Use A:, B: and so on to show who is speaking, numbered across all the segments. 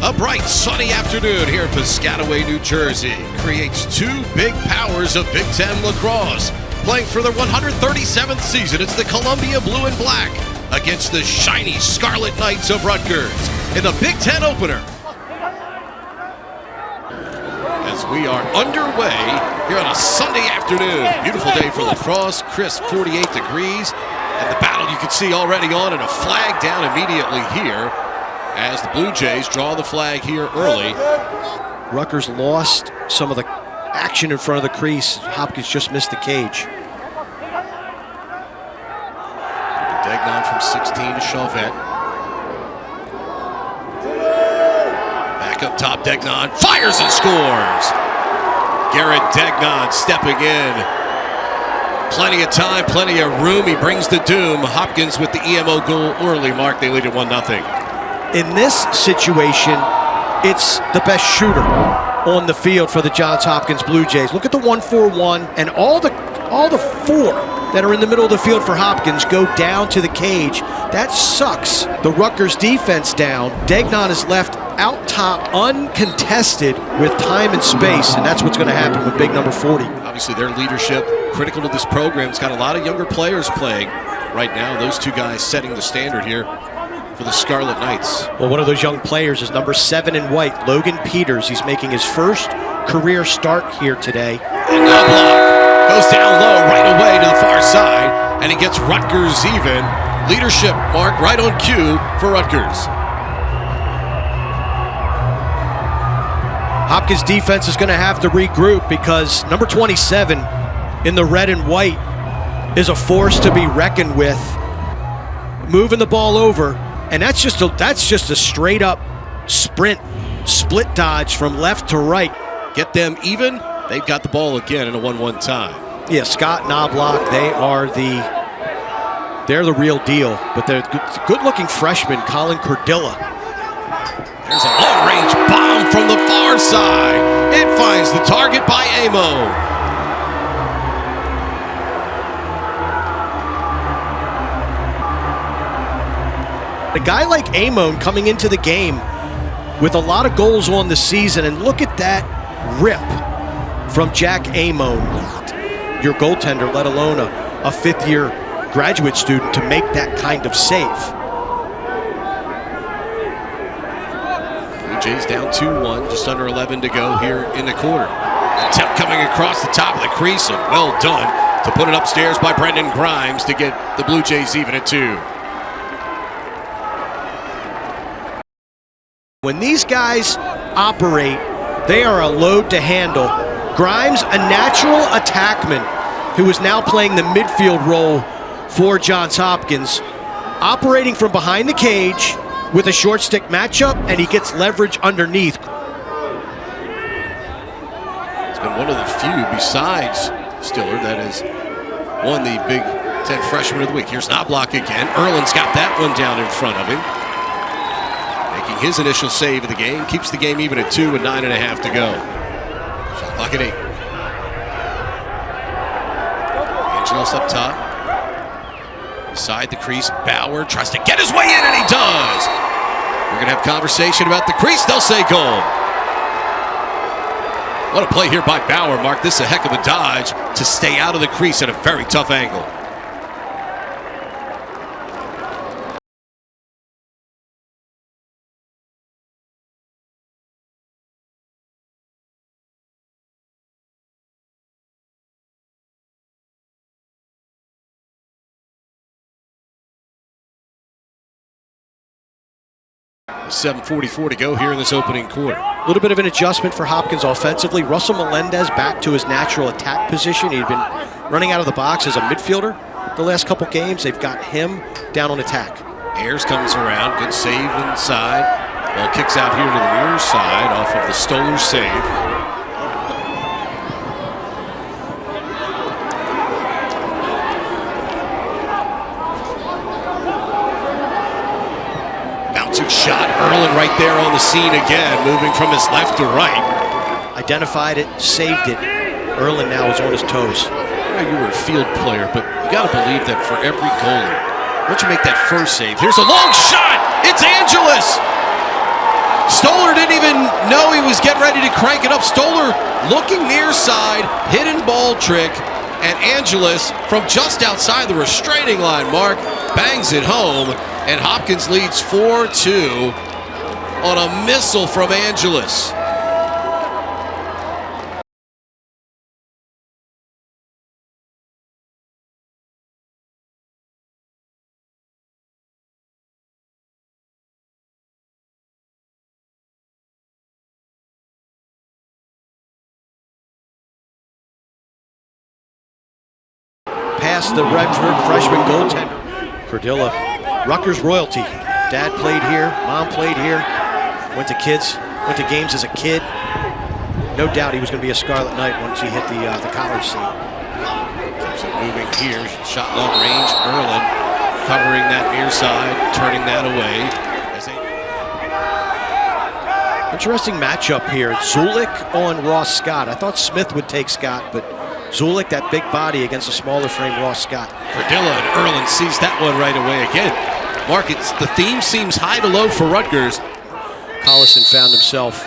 A: A bright, sunny afternoon here in Piscataway, New Jersey creates two big powers of Big Ten lacrosse. Playing for their 137th season, it's the Columbia Blue and Black against the shiny Scarlet Knights of Rutgers in the Big Ten opener. As we are underway here on a Sunday afternoon. Beautiful day for lacrosse, crisp 48 degrees. And the battle you can see already on, and a flag down immediately here as the Blue Jays draw the flag here early.
B: Rutgers lost some of the action in front of the crease. Hopkins just missed the cage.
A: Degnan from 16 to Chauvette. Back up top, Degnan fires and scores. Garrett Degnan stepping in. Plenty of time, plenty of room. He brings the doom. Hopkins with the EMO goal early. Mark, they lead it 1-0.
B: In this situation, it's the best shooter on the field for the Johns Hopkins Blue Jays. Look at the 1-4-1, and all the four that are in the middle of the field for Hopkins go down to the cage. That sucks the Rutgers defense down. Degnan is left out top uncontested with time and space, and that's what's going to happen with big number 40.
A: Obviously their leadership critical to this program. It's got a lot of younger players playing right now. Those two guys setting the standard here for the Scarlet Knights.
B: Well, one of those young players is number 7 in white, Logan Peters. He's making his first career start here today.
A: And no block. Goes down low right away to the far side, and he gets Rutgers even. Leadership, Mark, right on cue for Rutgers.
B: Hopkins defense is going to have to regroup because number 27 in the red and white is a force to be reckoned with. Moving the ball over, and that's just a straight up sprint, split dodge from left to right.
A: Get them even. They've got the ball again in a 1-1 tie.
B: Yeah, Scott Knobloch, they're the real deal, but they're good-looking freshman, Colin Cordilla.
A: There's a long-range bomb from the far side. It finds the target by Amo.
B: A guy like Amon coming into the game with a lot of goals on the season, and look at that rip from Jack Amon, your goaltender, let alone a fifth-year graduate student, to make that kind of save.
A: Blue Jays down 2-1, just under 11 to go here in the quarter. Attempt coming across the top of the crease, and well done to put it upstairs by Brendan Grimes to get the Blue Jays even at 2.
B: When these guys operate, they are a load to handle. Grimes, a natural attackman who is now playing the midfield role for Johns Hopkins, operating from behind the cage with a short stick matchup, and he gets leverage underneath.
A: It's been one of the few besides Stiller that has won the Big Ten Freshman of the Week. Here's Knobloch again. Erlin's got that one down in front of him. His initial save of the game keeps the game even at 2 with 9.5 to go. Shot clock at 8. Angelos up top. Beside the crease, Bauer tries to get his way in, and he does. We're going to have conversation about the crease. They'll say goal. What a play here by Bauer, Mark. This is a heck of a dodge to stay out of the crease at a very tough angle. With 7:44 to go here in this opening quarter.
B: A little bit of an adjustment for Hopkins offensively. Russell Melendez back to his natural attack position. He'd been running out of the box as a midfielder the last couple games. They've got him down on attack.
A: Ayers comes around, good save inside. Ball kicks out here to the near side off of the Stoller save. Shot, Erlin right there on the scene again, moving from his left to right.
B: Identified it, saved it. Erlin now is on his toes.
A: I know you were a field player, but you got to believe that for every goalie, once you make that first save, here's a long shot. It's Angeles. Stoller even know he was getting ready to crank it up. Stoller looking near side, hidden ball trick, and Angeles from just outside the restraining line, Mark, bangs it home, and Hopkins leads 4-2 on a missile from Angeles.
B: Past the Redford freshman goaltender. Cordilla, Rutgers royalty. Dad played here, mom played here, went to games as a kid. No doubt he was going to be a Scarlet Knight once he hit the college scene.
A: Keeps it moving here. Shot long range. Erlin covering that near side, turning that away.
B: Interesting matchup here. Zulik on Ross Scott. I thought Smith would take Scott, but Zulik, that big body against a smaller frame Ross Scott.
A: Cordilla and Erlin sees that one right away again. Mark, the theme seems high to low for Rutgers.
B: Collison found himself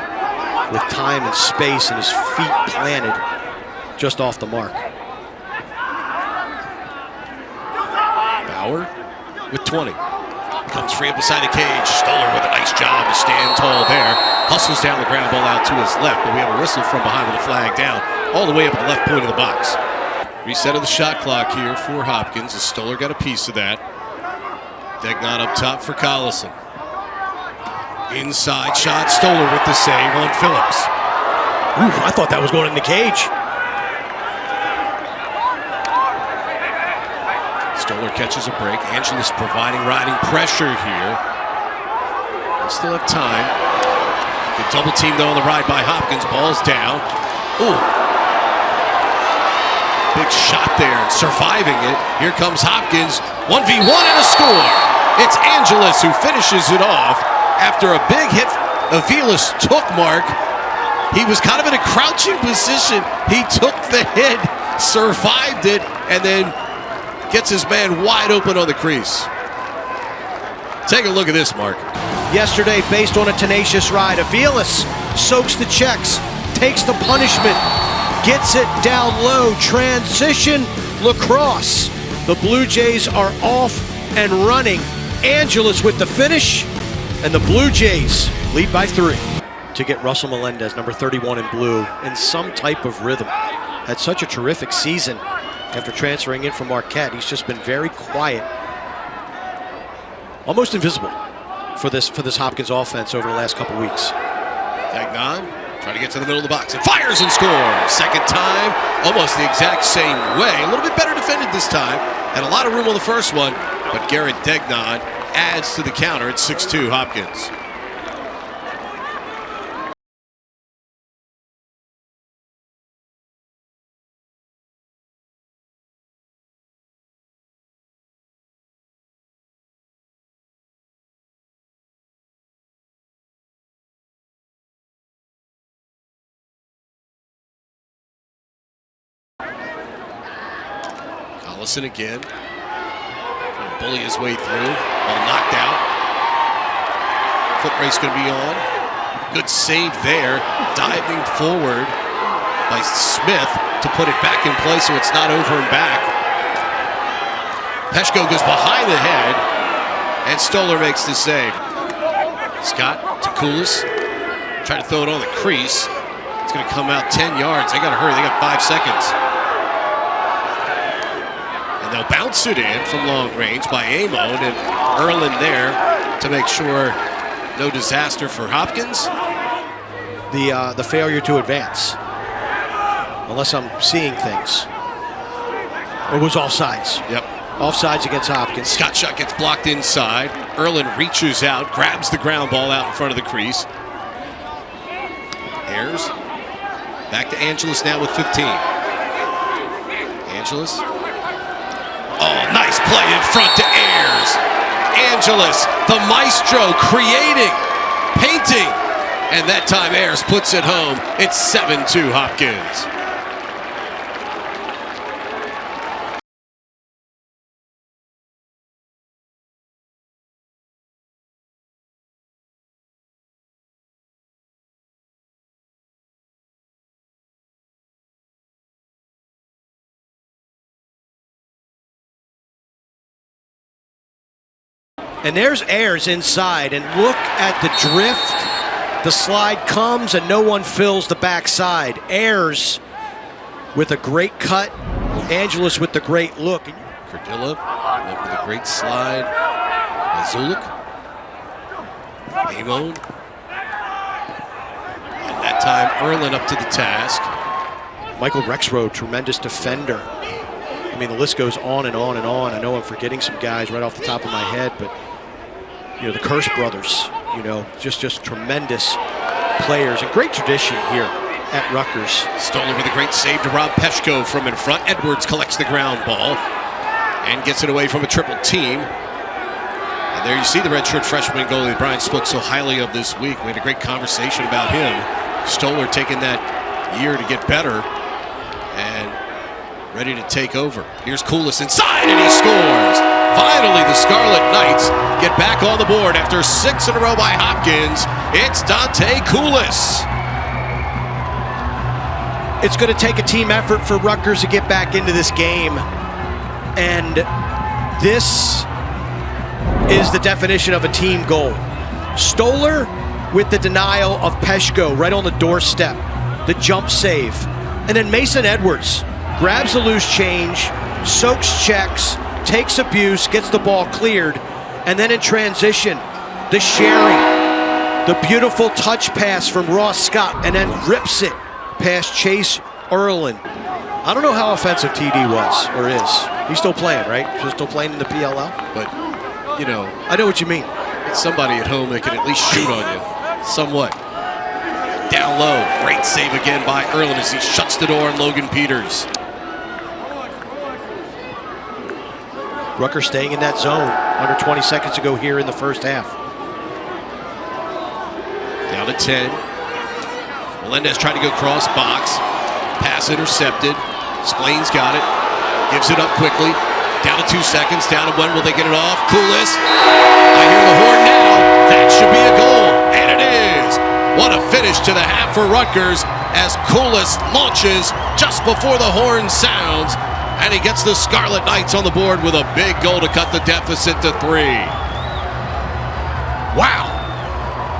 B: with time and space and his feet planted just off the mark.
A: Bauer with 20. Comes free up beside the cage. Stoller with a nice job to stand tall there. Hustles down the ground ball out to his left, but we have a whistle from behind with a flag down all the way up at the left point of the box. Reset of the shot clock here for Hopkins as Stoller got a piece of that. Degnan up top for Collison. Inside shot, Stoller with the save on Phillips.
B: Ooh, I thought that was going in the cage.
A: Stoller catches a break. Angeles providing riding pressure here. They still have time. Good double team though on the ride by Hopkins. Ball's down. Ooh. Big shot there and surviving it. Here comes Hopkins. 1v1 and a score. It's Angeles who finishes it off after a big hit Aviles took, Mark. He was kind of in a crouching position. He took the hit, survived it, and then gets his man wide open on the crease. Take a look at this, Mark.
B: Yesterday, based on a tenacious ride, Aviles soaks the checks, takes the punishment, gets it down low, transition, Lacrosse. The Blue Jays are off and running. Angeles with the finish, and the Blue Jays lead by 3. To get Russell Melendez, number 31 in blue, in some type of rhythm. Had such a terrific season after transferring in from Marquette. He's just been very quiet, almost invisible for this Hopkins offense over the last couple weeks.
A: Degnan trying to get to the middle of the box and fires and scores. Second time, almost the exact same way. A little bit better defended this time. Had a lot of room on the first one, but Garrett Degnan adds to the counter at 6-2 Hopkins. Collison again. Trying to bully his way through. Ball knocked out. Foot race going to be on. Good save there. Diving forward by Smith to put it back in place so it's not over and back. Peshko goes behind the head, and Stoller makes the save. Scott to Koulis. Trying to throw it on the crease. It's going to come out 10 yards. They got to hurry. They got 5 seconds. And they'll bounce it in from long range by Amon, and Erlin there to make sure no disaster for Hopkins.
B: The failure to advance, unless I'm seeing things. It was offsides.
A: Yep.
B: Offsides against Hopkins.
A: Scott shot gets blocked inside. Erlin reaches out, grabs the ground ball out in front of the crease. Ayers. Back to Angeles now with 15. Angeles. Oh, nice play in front to Ayers. Angeles, the maestro, creating, painting. And that time Ayers puts it home. It's 7-2 Hopkins.
B: And there's Ayers inside, and look at the drift. The slide comes, and no one fills the backside. Ayers with a great cut. Angeles with the great look.
A: Cardilla with a great slide. Zulik. Amon. And that time, Erlin up to the task.
B: Michael Rexroad, tremendous defender. I mean, the list goes on and on and on. I know I'm forgetting some guys right off the top of my head, but the Curse brothers, just tremendous players and great tradition here at Rutgers.
A: Stoller with a great save to rob Peshko from in front. Edwards collects the ground ball and gets it away from a triple team. And there you see the redshirt freshman goalie Brian spoke so highly of this week. We had a great conversation about him. Stoller taking that year to get better and ready to take over. Here's Koulis inside, and he scores. Finally, the Scarlet Knights get back on the board after 6 in a row by Hopkins. It's Dante Koulis.
B: It's going to take a team effort for Rutgers to get back into this game. And this is the definition of a team goal. Stoller with the denial of Peshko right on the doorstep. The jump save. And then Mason Edwards grabs the loose change, soaks checks, takes abuse, gets the ball cleared, and then in transition, the sharing, the beautiful touch pass from Ross Scott, and then rips it past Chase Erlin. I don't know how offensive TD was or is. He's still playing, right? He's still playing in the PLL?
A: But,
B: I know what you mean.
A: It's somebody at home that can at least shoot on you, somewhat. Down low, great save again by Erlin as he shuts the door on Logan Peters.
B: Rutgers staying in that zone under 20 seconds to go here in the first half.
A: Down to 10. Melendez trying to go cross box. Pass intercepted. Splain's got it. Gives it up quickly. Down to 2 seconds. Down to 1. Will they get it off? Koulis. I hear the horn now. That should be a goal. And it is. What a finish to the half for Rutgers as Koulis launches just before the horn sounds. And he gets the Scarlet Knights on the board with a big goal to cut the deficit to 3.
B: Wow.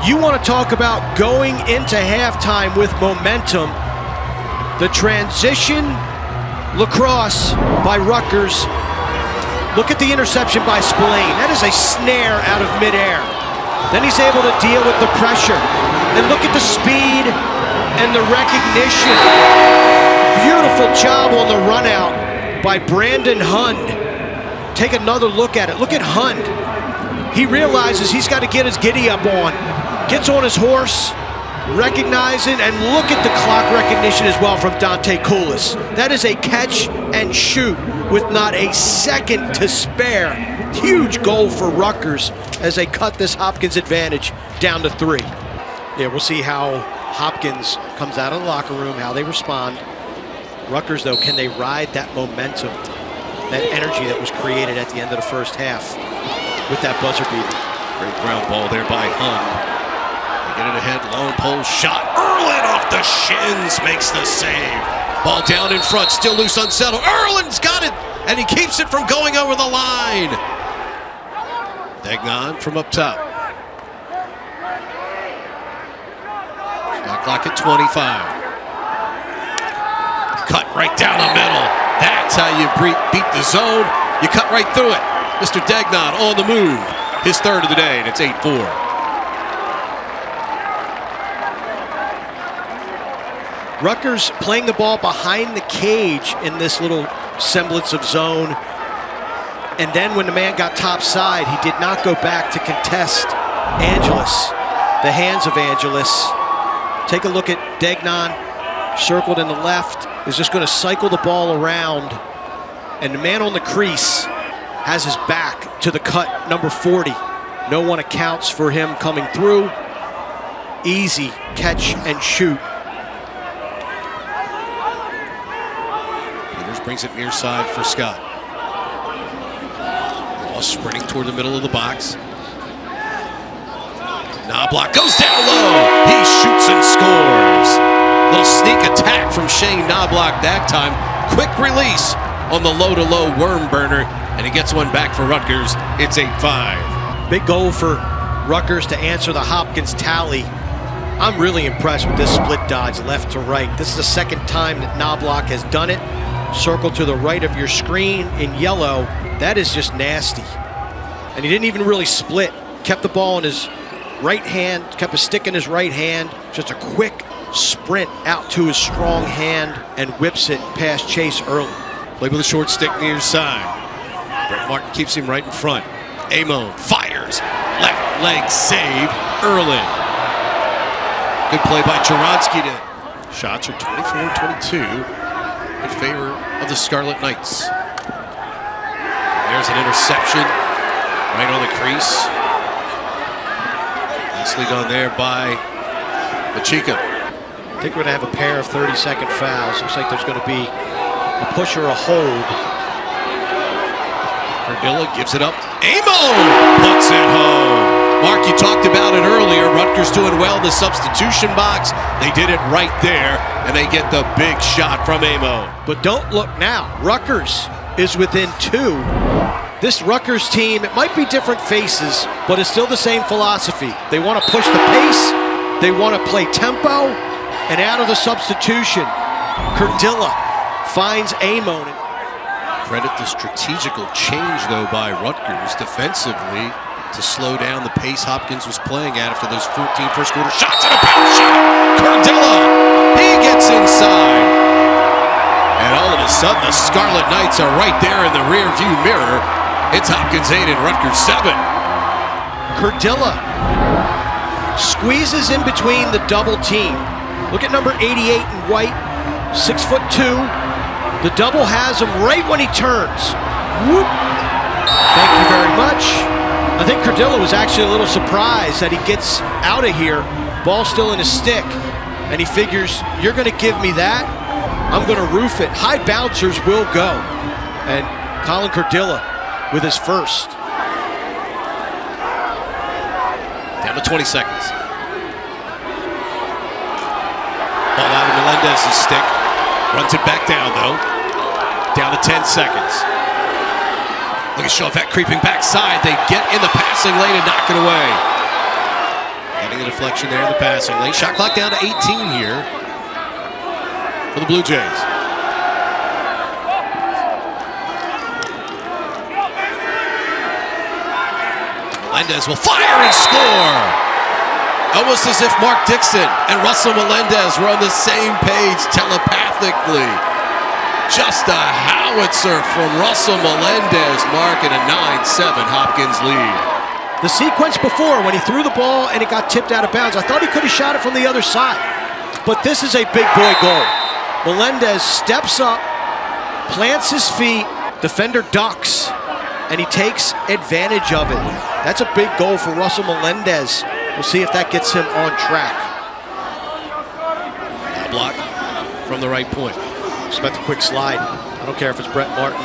B: You want to talk about going into halftime with momentum. The transition lacrosse by Rutgers. Look at the interception by Spillane. That is a snare out of midair. Then he's able to deal with the pressure. And look at the speed and the recognition. Beautiful job on the run out by Brandon Hund. Take another look at it. Look at Hund. He realizes he's got to get his giddy up on. Gets on his horse, recognizing, and look at the clock recognition as well from Dante Koulis. That is a catch and shoot with not a second to spare. Huge goal for Rutgers as they cut this Hopkins advantage down to 3. Yeah, we'll see how Hopkins comes out of the locker room, how they respond. Rutgers, though, can they ride that momentum, that energy that was created at the end of the first half with that buzzer beater?
A: Great ground ball there by Hund. They get it ahead, long pole shot. Erlin off the shins makes the save. Ball down in front, still loose, unsettled. Erlin's got it, and he keeps it from going over the line. Degnan from up top. Shot clock at 25. Cut right down the middle. That's how you beat the zone. You cut right through it. Mr. Degnan on the move. His third of the day, and it's 8-4.
B: Rutgers playing the ball behind the cage in this little semblance of zone. And then when the man got topside, he did not go back to contest Angeles, the hands of Angeles. Take a look at Degnan, circled in the left, is just going to cycle the ball around. And the man on the crease has his back to the cut, number 40. No one accounts for him coming through. Easy catch and shoot.
A: Peters brings it near side for Scott. Ball sprinting toward the middle of the box. Knobloch goes down low. He shoots and scores. Little sneak attack from Shane Knobloch that time. Quick release on the low-to-low worm burner, and he gets one back for Rutgers. It's 8-5.
B: Big goal for Rutgers to answer the Hopkins tally. I'm really impressed with this split dodge left to right. This is the second time that Knobloch has done it. Circle to the right of your screen in yellow. That is just nasty. And he didn't even really split. Kept the ball in his right hand, kept a stick in his right hand. Just a quick sprint out to his strong hand and whips it past Chase Erlin.
A: Played with a short stick near side. Brett Martin keeps him right in front. Amon fires. Left leg save. Erlin. Good play by Jaronsky. Shots are 24-22 in favor of the Scarlet Knights. There's an interception right on the crease. Nicely done there by Machika.
B: I think we're going to have a pair of 30-second fouls. Looks like there's going to be a push or a hold.
A: Cardilla gives it up. Amon puts it home. Mark, you talked about it earlier. Rutgers doing well in the substitution box. They did it right there, and they get the big shot from Amon.
B: But don't look now. Rutgers is within 2. This Rutgers team, it might be different faces, but it's still the same philosophy. They want to push the pace. They want to play tempo. And out of the substitution, Cardilla finds Amon.
A: Credit the strategical change, though, by Rutgers defensively to slow down the pace Hopkins was playing at after those 14 first quarter shots and a bounce shot. Cardilla, he gets inside. And all of a sudden, the Scarlet Knights are right there in the rear view mirror. It's Hopkins 8 and Rutgers 7.
B: Cardilla squeezes in between the double team. Look at number 88 in white, 6'2". The double has him right when he turns. Whoop. Thank you very much. I think Cardilla was actually a little surprised that he gets out of here, ball still in his stick, and he figures, you're going to give me that, I'm going to roof it. High bouncers will go. And Colin Cardilla with his first.
A: Down to 20 seconds. Ball out of Melendez's stick. Runs it back down, though. Down to 10 seconds. Look at Chauvette creeping backside. They get in the passing lane and knock it away. Getting a deflection there in the passing lane. Shot clock down to 18 here for the Blue Jays. Melendez will fire and score. Almost as if Mark Dixon and Russell Melendez were on the same page telepathically. Just a howitzer from Russell Melendez, marking a 9-7 Hopkins lead.
B: The sequence before, when he threw the ball and it got tipped out of bounds, I thought he could have shot it from the other side. But this is a big boy goal. Melendez steps up, plants his feet, defender ducks, and he takes advantage of it. That's a big goal for Russell Melendez. We'll see if that gets him on track.
A: A block from the right point.
B: Expect a quick slide. I don't care if it's Brett Martin.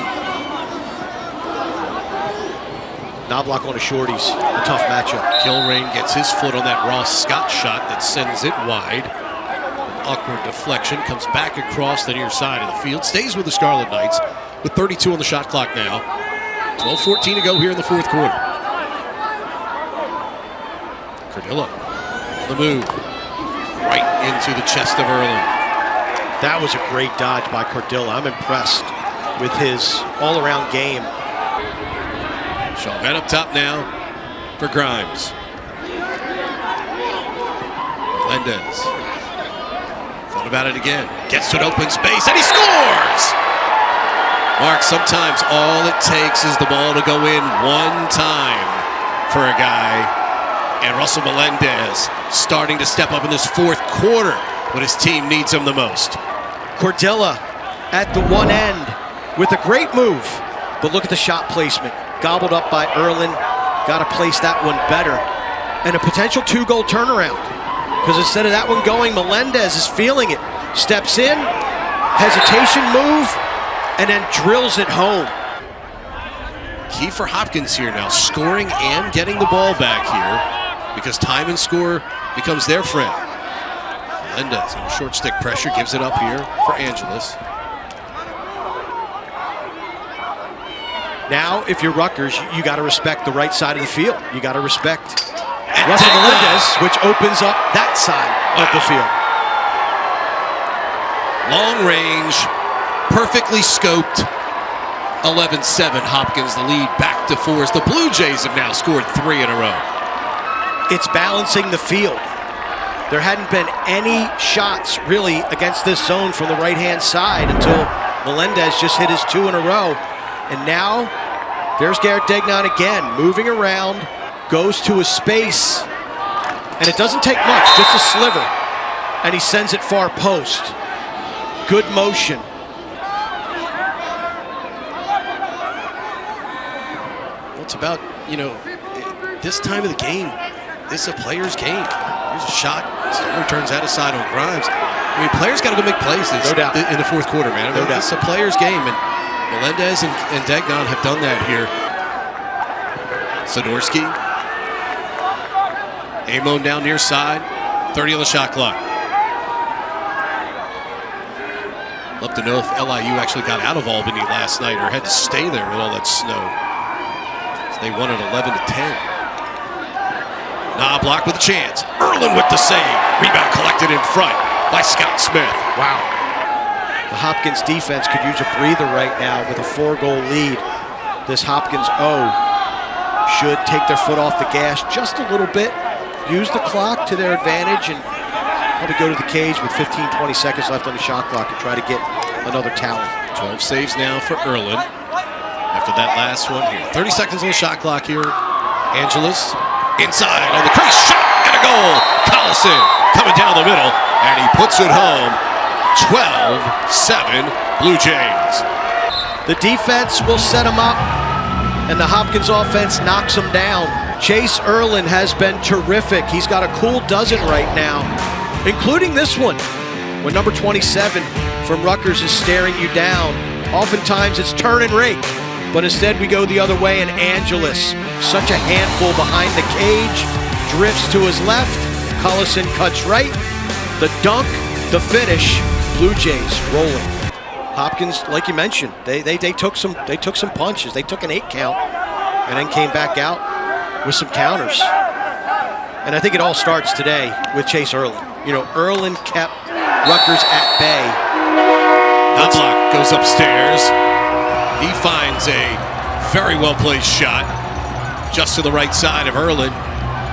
B: Knobloch on the shorties. A tough matchup.
A: Kilrain gets his foot on that Ross Scott shot that sends it wide. An awkward deflection. Comes back across the near side of the field. Stays with the Scarlet Knights with 32 on the shot clock now. 12-14 to go here in the fourth quarter. Cardilla on the move. Right into the chest of Erlin.
B: That was a great dodge by Cardilla. I'm impressed with his all-around game.
A: Chauvette up top now for Grimes. Melendez. Thought about it again. Gets to an open space and he scores! Mark, sometimes all it takes is the ball to go in one time for a guy. And Russell Melendez starting to step up in this fourth quarter when his team needs him the most.
B: Cardilla at the one end with a great move. But look at the shot placement. Gobbled up by Erlin. Got to place that one better. And a potential 2-goal turnaround. Because instead of that one going, Melendez is feeling it. Steps in, hesitation move, and then drills it home.
A: Key for Hopkins here now, scoring and getting the ball back here, because time and score becomes their friend. Melendez on short stick pressure, gives it up here for Angeles.
B: Now, if you're Rutgers, you got to respect the right side of the field. You got to respect Russell Melendez, which opens up that side of the field.
A: Long range, perfectly scoped. 11-7, Hopkins the lead back to 4 as the Blue Jays have now scored 3 in a row.
B: It's balancing the field. There hadn't been any shots really against this zone from the right-hand side until Melendez just hit his 2 in a row. And now there's Garrett Degnan again, moving around, goes to a space, and it doesn't take much, just a sliver, and he sends it far post. Good motion.
A: It's about, this time of the game, this is a player's game. Here's a shot, Stoller turns that aside on Grimes. I mean, players got to go make plays
B: No doubt.
A: in the fourth quarter, man. I mean,
B: No doubt.
A: It's a player's game, and Melendez and Degnan have done that here. Sidorsky. Amon down near side, 30 on the shot clock. Love to know if LIU actually got out of Albany last night or had to stay there with all that snow. So they won it 11-10. Knobloch with a chance. Erlin with the save. Rebound collected in front by Scott Smith.
B: Wow. The Hopkins defense could use a breather right now with a 4-goal lead. This Hopkins O should take their foot off the gas just a little bit, use the clock to their advantage, and probably go to the cage with 15, 20 seconds left on the shot clock and try to get another tally.
A: 12 saves now for Erlin after that last one here. 30 seconds on the shot clock here. Angeles inside on the crease, shot and a goal. Collison coming down the middle, and he puts it home. 12-7 Blue Jays.
B: The defense will set them up, and the Hopkins offense knocks them down. Chase Erlin has been terrific. He's got a cool dozen right now, including this one, when number 27 from Rutgers is staring you down. Oftentimes it's turn and rake, but instead we go the other way, and Angeles, such a handful behind the cage, drifts to his left. Collison cuts right. The dunk, the finish. Blue Jays rolling. Hopkins, like you mentioned, they took some punches. They took an 8 count and then came back out with some counters. And I think it all starts today with Chase Erlin. Erlin kept Rutgers at bay.
A: Knobloch goes upstairs. He finds a very well-placed shot just to the right side of Erlin.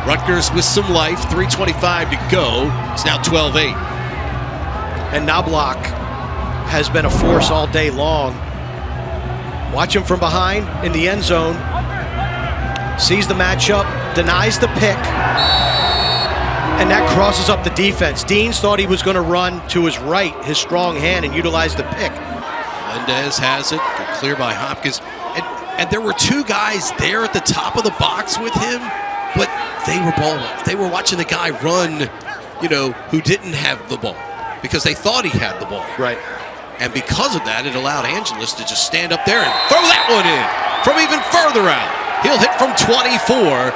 A: Rutgers with some life, 3:25 to go. It's now 12-8.
B: And Knobloch has been a force all day long. Watch him from behind in the end zone. Sees the matchup, denies the pick, and that crosses up the defense. Deans thought he was going to run to his right, his strong hand, and utilize the pick.
A: Melendez has it, good clear by Hopkins. And there were 2 guys there at the top of the box with him, but they were watching the guy run, who didn't have the ball because they thought he had the ball.
B: Right.
A: And because of that, it allowed Angeles to just stand up there and throw that one in from even further out. He'll hit from 24.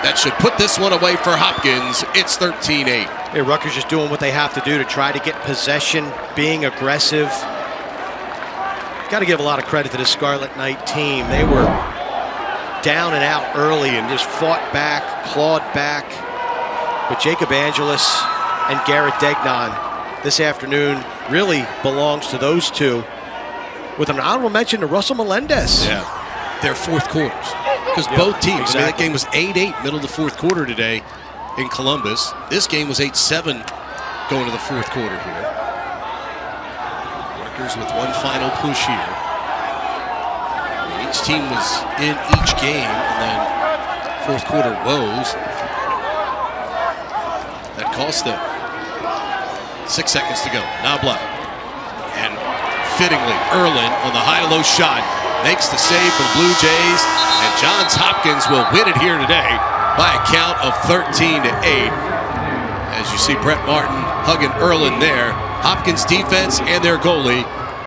A: That should put this one away for Hopkins. It's 13-8.
B: Hey, Rutgers just doing what they have to do to try to get possession, being aggressive. Got to give a lot of credit to the Scarlet Knight team. They were down and out early and just fought back, clawed back. But Jacob Angeles and Garrett Degnan this afternoon really belongs to those two. With an honorable mention to Russell Melendez.
A: Yeah, their fourth quarters. Because both teams,
B: exactly.
A: that game was 8-8 middle of the fourth quarter today in Columbus. This game was 8-7 going to the fourth quarter here. Rutgers with one final push here. Each team was in each game, and then fourth quarter woes. That cost them. 6 seconds to go. Knobloch. And fittingly, Erlin on the high-low shot makes the save for the Blue Jays, and Johns Hopkins will win it here today by a count of 13-8. As you see Brett Martin hugging Erlin there. Hopkins defense and their goalie